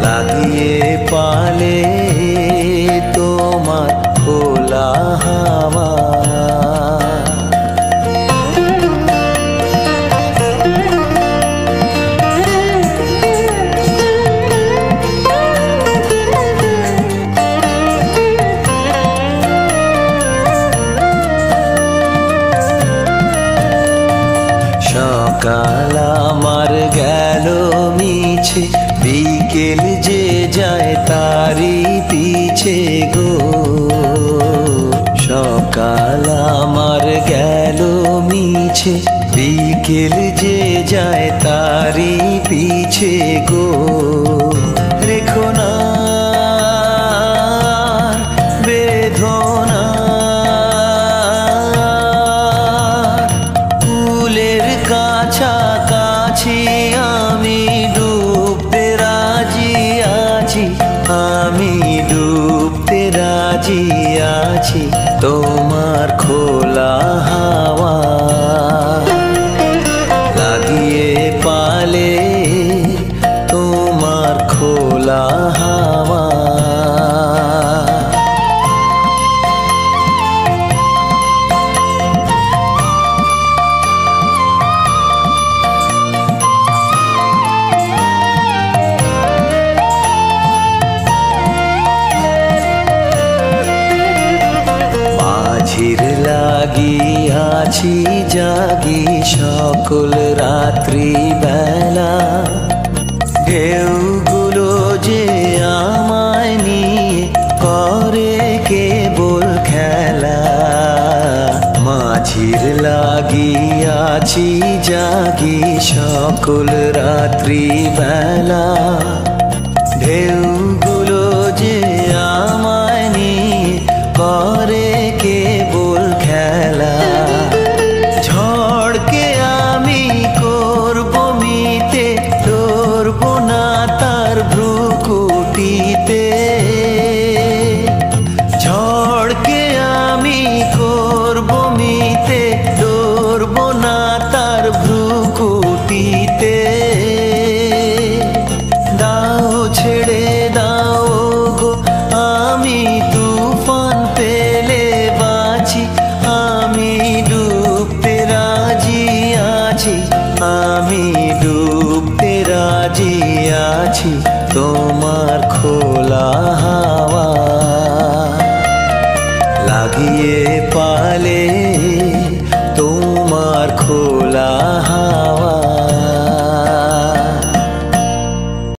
লাগিয়ে পালে তোমার খোলা হাওয়া। সকাল আমার গেল মিছে, বিকেল যে যায় তারি পিছে গো। সকাল আমার গেল মিছে, বিকেল যে যায় তারি পিছে গো। রেখো না বেদনা, ফুলের কাছাকাছি আমি ডুবতে রাজি আছি, আমি ডুবতে রাজি আছি তোমার খোলা হাওয়া। লাগিয়ে পালে তোমার খোলা হাওয়া। মাঝির লাগিয়াছি জাগি সকল রাত্রি বেলা, ঢেউগুলো যে আমায় নিয়ে করে কেবল খেলা। মাঝির লাগিয়াছি জাগি সকল রাত্রি বেলা,